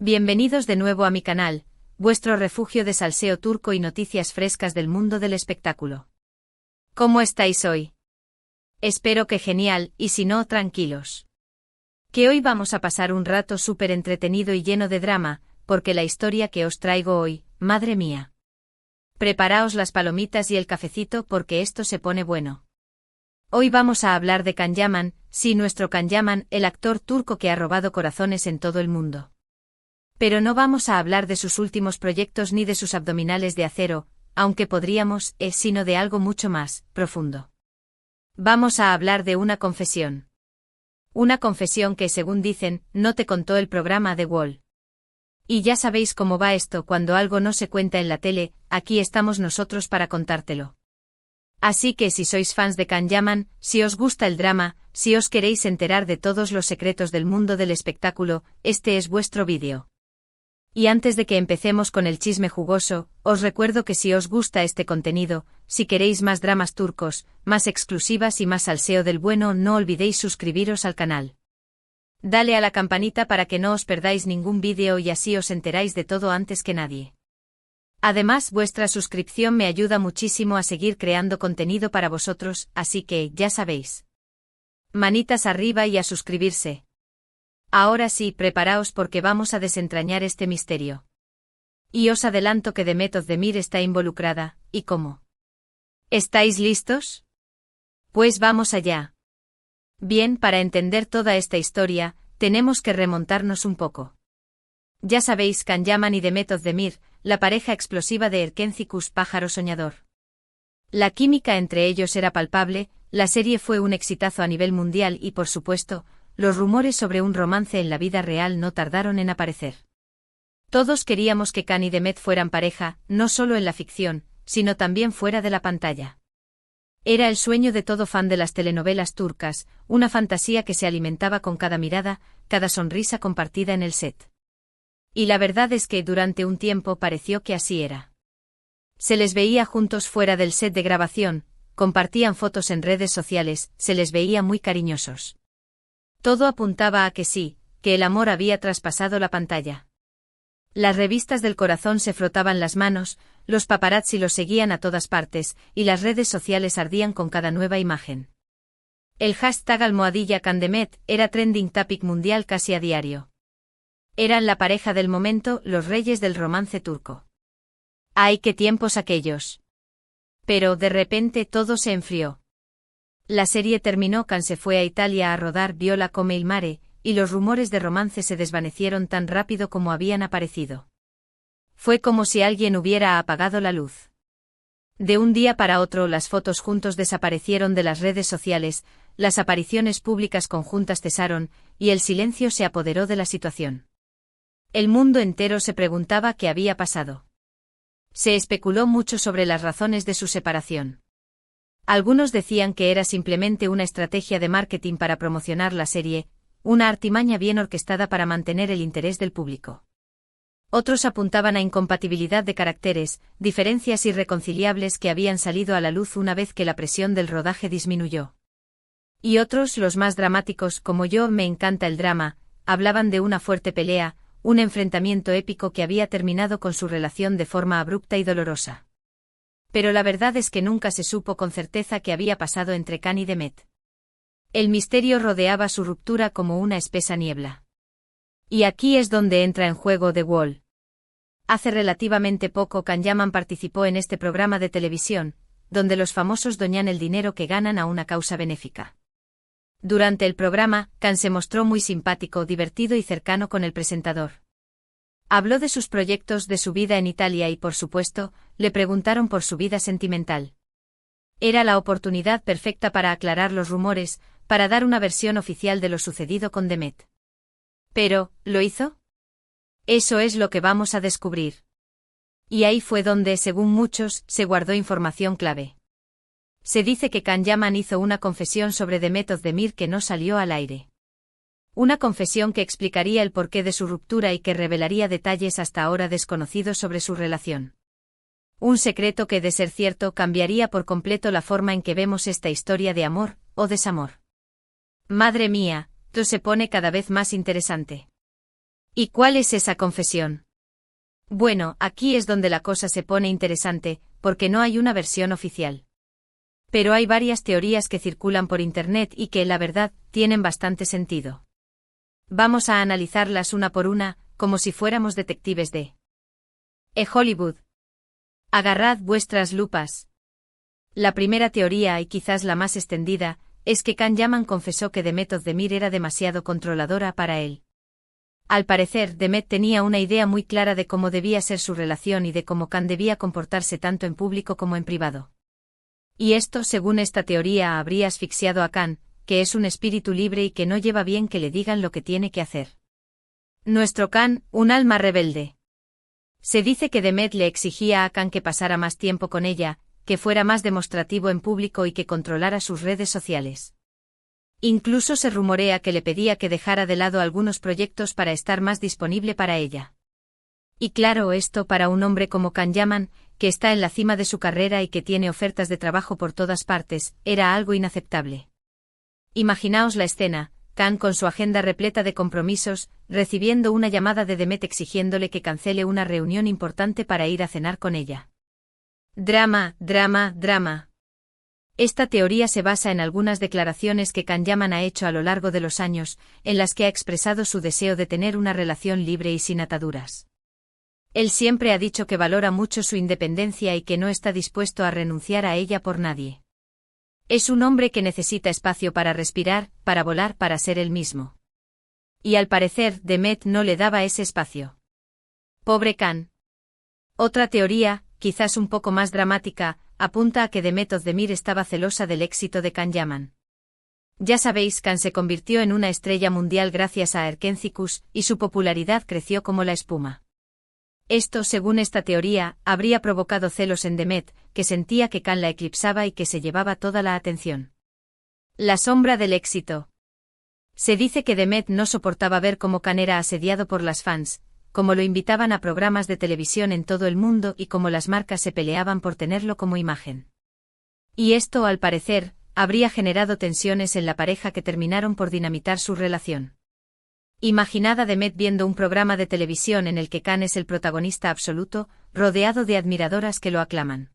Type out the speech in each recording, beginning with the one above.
Bienvenidos de nuevo a mi canal, vuestro refugio de salseo turco y noticias frescas del mundo del espectáculo. ¿Cómo estáis hoy? Espero que genial, y si no, tranquilos. Que hoy vamos a pasar un rato súper entretenido y lleno de drama, porque la historia que os traigo hoy, madre mía. Preparaos las palomitas y el cafecito porque esto se pone bueno. Hoy vamos a hablar de Can Yaman, sí, nuestro Can Yaman, el actor turco que ha robado corazones en todo el mundo. Pero no vamos a hablar de sus últimos proyectos ni de sus abdominales de acero, aunque podríamos, sino de algo mucho más profundo. Vamos a hablar de una confesión. Una confesión que, según dicen, no te contó el programa The Wall. Y ya sabéis cómo va esto cuando algo no se cuenta en la tele, aquí estamos nosotros para contártelo. Así que si sois fans de Can Yaman, si os gusta el drama, si os queréis enterar de todos los secretos del mundo del espectáculo, este es vuestro vídeo. Y antes de que empecemos con el chisme jugoso, os recuerdo que si os gusta este contenido, si queréis más dramas turcos, más exclusivas y más salseo del bueno, no olvidéis suscribiros al canal. Dale a la campanita para que no os perdáis ningún vídeo y así os enteráis de todo antes que nadie. Además, vuestra suscripción me ayuda muchísimo a seguir creando contenido para vosotros, así que, ya sabéis. Manitas arriba y a suscribirse. Ahora sí, preparaos porque vamos a desentrañar este misterio. Y os adelanto que Demet Özdemir está involucrada, ¿y cómo? ¿Estáis listos? Pues vamos allá. Bien, para entender toda esta historia, tenemos que remontarnos un poco. Ya sabéis, Can Yaman y Demet Özdemir, la pareja explosiva de Erkencikus pájaro soñador. La química entre ellos era palpable, la serie fue un exitazo a nivel mundial y, por supuesto, los rumores sobre un romance en la vida real no tardaron en aparecer. Todos queríamos que Can y Demet fueran pareja, no solo en la ficción, sino también fuera de la pantalla. Era el sueño de todo fan de las telenovelas turcas, una fantasía que se alimentaba con cada mirada, cada sonrisa compartida en el set. Y la verdad es que durante un tiempo pareció que así era. Se les veía juntos fuera del set de grabación, compartían fotos en redes sociales, se les veía muy cariñosos. Todo apuntaba a que sí, que el amor había traspasado la pantalla. Las revistas del corazón se frotaban las manos, los paparazzi los seguían a todas partes, y las redes sociales ardían con cada nueva imagen. El hashtag #CanDemet era trending topic mundial casi a diario. Eran la pareja del momento, los reyes del romance turco. ¡Ay, qué tiempos aquellos! Pero de repente todo se enfrió. La serie terminó, Can se fue a Italia a rodar Viola come il mare, y los rumores de romance se desvanecieron tan rápido como habían aparecido. Fue como si alguien hubiera apagado la luz. De un día para otro las fotos juntos desaparecieron de las redes sociales, las apariciones públicas conjuntas cesaron, y el silencio se apoderó de la situación. El mundo entero se preguntaba qué había pasado. Se especuló mucho sobre las razones de su separación. Algunos decían que era simplemente una estrategia de marketing para promocionar la serie, una artimaña bien orquestada para mantener el interés del público. Otros apuntaban a incompatibilidad de caracteres, diferencias irreconciliables que habían salido a la luz una vez que la presión del rodaje disminuyó. Y otros, los más dramáticos, como yo, me encanta el drama, hablaban de una fuerte pelea, un enfrentamiento épico que había terminado con su relación de forma abrupta y dolorosa. Pero la verdad es que nunca se supo con certeza qué había pasado entre Can y Demet. El misterio rodeaba su ruptura como una espesa niebla. Y aquí es donde entra en juego The Wall. Hace relativamente poco Can Yaman participó en este programa de televisión, donde los famosos donan el dinero que ganan a una causa benéfica. Durante el programa, Can se mostró muy simpático, divertido y cercano con el presentador. Habló de sus proyectos, de su vida en Italia y, por supuesto, le preguntaron por su vida sentimental. Era la oportunidad perfecta para aclarar los rumores, para dar una versión oficial de lo sucedido con Demet. Pero, ¿lo hizo? Eso es lo que vamos a descubrir. Y ahí fue donde, según muchos, se guardó información clave. Se dice que Can Yaman hizo una confesión sobre Demet Özdemir que no salió al aire. Una confesión que explicaría el porqué de su ruptura y que revelaría detalles hasta ahora desconocidos sobre su relación. Un secreto que, de ser cierto, cambiaría por completo la forma en que vemos esta historia de amor, o desamor. Madre mía, todo se pone cada vez más interesante. ¿Y cuál es esa confesión? Bueno, aquí es donde la cosa se pone interesante, porque no hay una versión oficial. Pero hay varias teorías que circulan por Internet y que, la verdad, tienen bastante sentido. Vamos a analizarlas una por una, como si fuéramos detectives de Hollywood. Agarrad vuestras lupas. La primera teoría, y quizás la más extendida, es que Can Yaman confesó que Demet Özdemir era demasiado controladora para él. Al parecer, Demet tenía una idea muy clara de cómo debía ser su relación y de cómo Can debía comportarse tanto en público como en privado. Y esto, según esta teoría, habría asfixiado a Can, que es un espíritu libre y que no lleva bien que le digan lo que tiene que hacer. Nuestro Can, un alma rebelde. Se dice que Demet le exigía a Can que pasara más tiempo con ella, que fuera más demostrativo en público y que controlara sus redes sociales. Incluso se rumorea que le pedía que dejara de lado algunos proyectos para estar más disponible para ella. Y claro, esto para un hombre como Can Yaman, que está en la cima de su carrera y que tiene ofertas de trabajo por todas partes, era algo inaceptable. Imaginaos la escena, Can con su agenda repleta de compromisos, recibiendo una llamada de Demet exigiéndole que cancele una reunión importante para ir a cenar con ella. Drama, drama, drama. Esta teoría se basa en algunas declaraciones que Can Yaman ha hecho a lo largo de los años, en las que ha expresado su deseo de tener una relación libre y sin ataduras. Él siempre ha dicho que valora mucho su independencia y que no está dispuesto a renunciar a ella por nadie. Es un hombre que necesita espacio para respirar, para volar, para ser él mismo. Y al parecer, Demet no le daba ese espacio. Pobre Can. Otra teoría, quizás un poco más dramática, apunta a que Demet Özdemir estaba celosa del éxito de Can Yaman. Ya sabéis, Can se convirtió en una estrella mundial gracias a Erkencikus, y su popularidad creció como la espuma. Esto, según esta teoría, habría provocado celos en Demet, que sentía que Can la eclipsaba y que se llevaba toda la atención. La sombra del éxito. Se dice que Demet no soportaba ver cómo Can era asediado por las fans, cómo lo invitaban a programas de televisión en todo el mundo y cómo las marcas se peleaban por tenerlo como imagen. Y esto, al parecer, habría generado tensiones en la pareja que terminaron por dinamitar su relación. Imaginad a Demet viendo un programa de televisión en el que Can es el protagonista absoluto, rodeado de admiradoras que lo aclaman.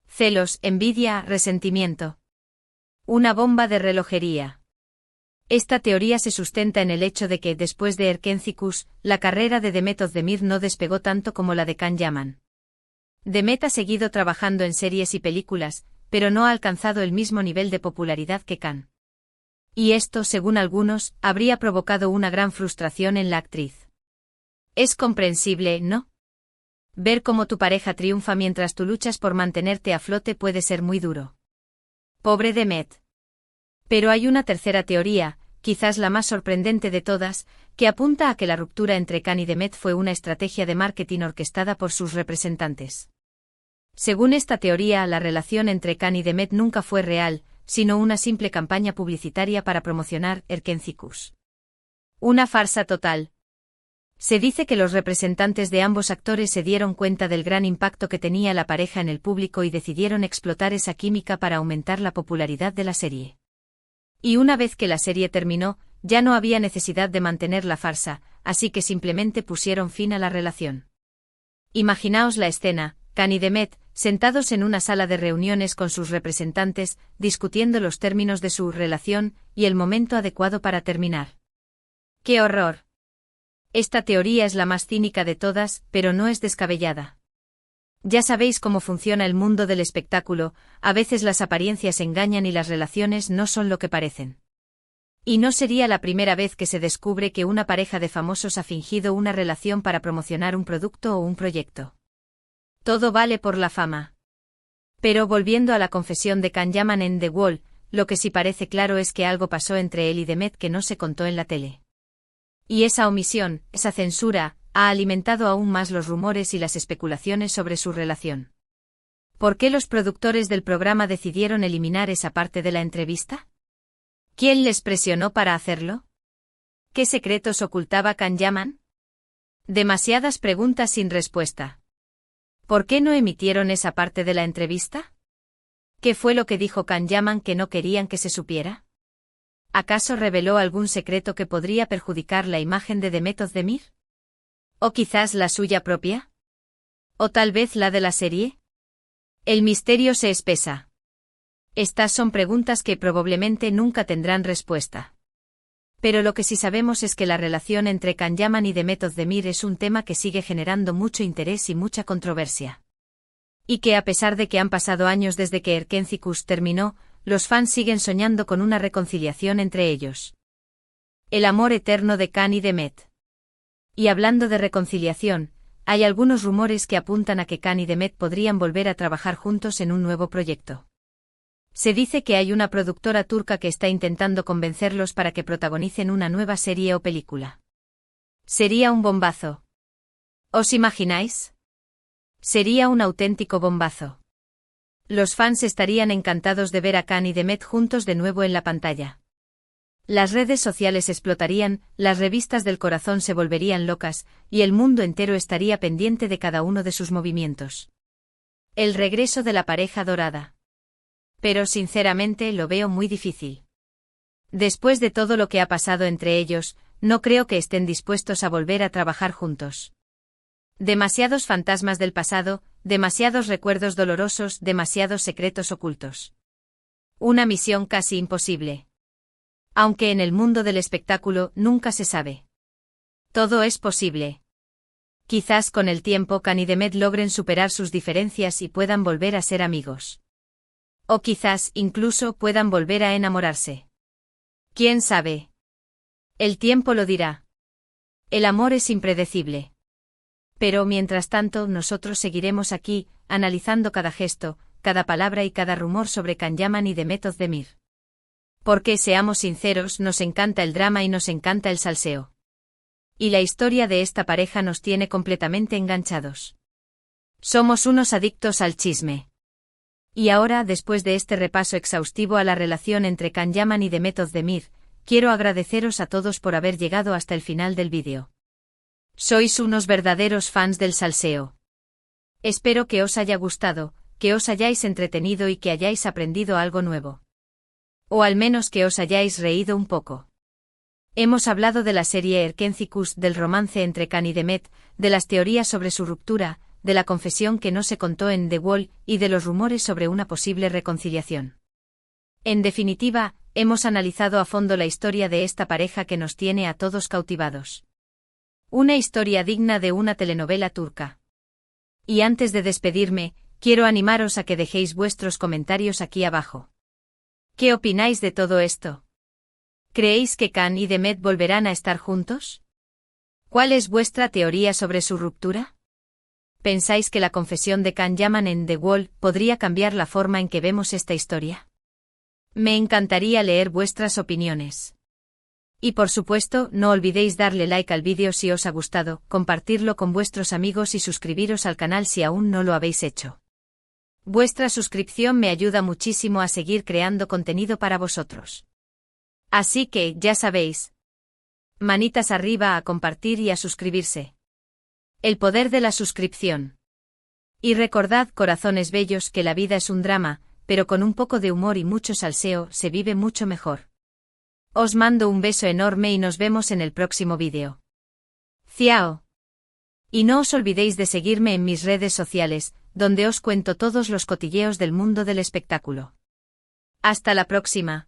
Celos, envidia, resentimiento. Una bomba de relojería. Esta teoría se sustenta en el hecho de que, después de Erkencikus, la carrera de Demet Özdemir no despegó tanto como la de Can Yaman. Demet ha seguido trabajando en series y películas, pero no ha alcanzado el mismo nivel de popularidad que Can. Y esto, según algunos, habría provocado una gran frustración en la actriz. Es comprensible, ¿no? Ver cómo tu pareja triunfa mientras tú luchas por mantenerte a flote puede ser muy duro. Pobre Demet. Pero hay una tercera teoría, quizás la más sorprendente de todas, que apunta a que la ruptura entre Can y Demet fue una estrategia de marketing orquestada por sus representantes. Según esta teoría, la relación entre Can y Demet nunca fue real, sino una simple campaña publicitaria para promocionar Erkencikus. Una farsa total. Se dice que los representantes de ambos actores se dieron cuenta del gran impacto que tenía la pareja en el público y decidieron explotar esa química para aumentar la popularidad de la serie. Y una vez que la serie terminó, ya no había necesidad de mantener la farsa, así que simplemente pusieron fin a la relación. Imaginaos la escena, Can y Demet, sentados en una sala de reuniones con sus representantes, discutiendo los términos de su relación y el momento adecuado para terminar. ¡Qué horror! Esta teoría es la más cínica de todas, pero no es descabellada. Ya sabéis cómo funciona el mundo del espectáculo, a veces las apariencias engañan y las relaciones no son lo que parecen. Y no sería la primera vez que se descubre que una pareja de famosos ha fingido una relación para promocionar un producto o un proyecto. Todo vale por la fama. Pero volviendo a la confesión de Can Yaman en The Wall, lo que sí parece claro es que algo pasó entre él y Demet que no se contó en la tele. Y esa omisión, esa censura, ha alimentado aún más los rumores y las especulaciones sobre su relación. ¿Por qué los productores del programa decidieron eliminar esa parte de la entrevista? ¿Quién les presionó para hacerlo? ¿Qué secretos ocultaba Can Yaman? Demasiadas preguntas sin respuesta. ¿Por qué no emitieron esa parte de la entrevista? ¿Qué fue lo que dijo Can Yaman que no querían que se supiera? ¿Acaso reveló algún secreto que podría perjudicar la imagen de Demet Özdemir? ¿O quizás la suya propia? ¿O tal vez la de la serie? El misterio se espesa. Estas son preguntas que probablemente nunca tendrán respuesta. Pero lo que sí sabemos es que la relación entre Can Yaman y Demet Özdemir es un tema que sigue generando mucho interés y mucha controversia. Y que a pesar de que han pasado años desde que Erkenci terminó, los fans siguen soñando con una reconciliación entre ellos. El amor eterno de Can y Demet. Y hablando de reconciliación, hay algunos rumores que apuntan a que Can y Demet podrían volver a trabajar juntos en un nuevo proyecto. Se dice que hay una productora turca que está intentando convencerlos para que protagonicen una nueva serie o película. Sería un bombazo. ¿Os imagináis? Sería un auténtico bombazo. Los fans estarían encantados de ver a Can y Demet juntos de nuevo en la pantalla. Las redes sociales explotarían, las revistas del corazón se volverían locas, y el mundo entero estaría pendiente de cada uno de sus movimientos. El regreso de la pareja dorada. Pero sinceramente lo veo muy difícil. Después de todo lo que ha pasado entre ellos, no creo que estén dispuestos a volver a trabajar juntos. Demasiados fantasmas del pasado, demasiados recuerdos dolorosos, demasiados secretos ocultos. Una misión casi imposible. Aunque en el mundo del espectáculo nunca se sabe. Todo es posible. Quizás con el tiempo Can y Demet logren superar sus diferencias y puedan volver a ser amigos. O quizás incluso puedan volver a enamorarse. ¿Quién sabe? El tiempo lo dirá. El amor es impredecible. Pero mientras tanto nosotros seguiremos aquí, analizando cada gesto, cada palabra y cada rumor sobre Can Yaman y Demet Özdemir. Porque seamos sinceros, nos encanta el drama y nos encanta el salseo. Y la historia de esta pareja nos tiene completamente enganchados. Somos unos adictos al chisme. Y ahora, después de este repaso exhaustivo a la relación entre Can Yaman y Demet Özdemir, quiero agradeceros a todos por haber llegado hasta el final del vídeo. Sois unos verdaderos fans del salseo. Espero que os haya gustado, que os hayáis entretenido y que hayáis aprendido algo nuevo. O al menos que os hayáis reído un poco. Hemos hablado de la serie Erkenci, del romance entre Can y Demet, de las teorías sobre su ruptura, de la confesión que no se contó en The Wall y de los rumores sobre una posible reconciliación. En definitiva, hemos analizado a fondo la historia de esta pareja que nos tiene a todos cautivados. Una historia digna de una telenovela turca. Y antes de despedirme, quiero animaros a que dejéis vuestros comentarios aquí abajo. ¿Qué opináis de todo esto? ¿Creéis que Can y Demet volverán a estar juntos? ¿Cuál es vuestra teoría sobre su ruptura? ¿Pensáis que la confesión de Can Yaman en The Wall podría cambiar la forma en que vemos esta historia? Me encantaría leer vuestras opiniones. Y por supuesto, no olvidéis darle like al vídeo si os ha gustado, compartirlo con vuestros amigos y suscribiros al canal si aún no lo habéis hecho. Vuestra suscripción me ayuda muchísimo a seguir creando contenido para vosotros. Así que, ya sabéis. Manitas arriba a compartir y a suscribirse. El poder de la suscripción. Y recordad, corazones bellos, que la vida es un drama, pero con un poco de humor y mucho salseo se vive mucho mejor. Os mando un beso enorme y nos vemos en el próximo vídeo. Ciao. Y no os olvidéis de seguirme en mis redes sociales, donde os cuento todos los cotilleos del mundo del espectáculo. Hasta la próxima.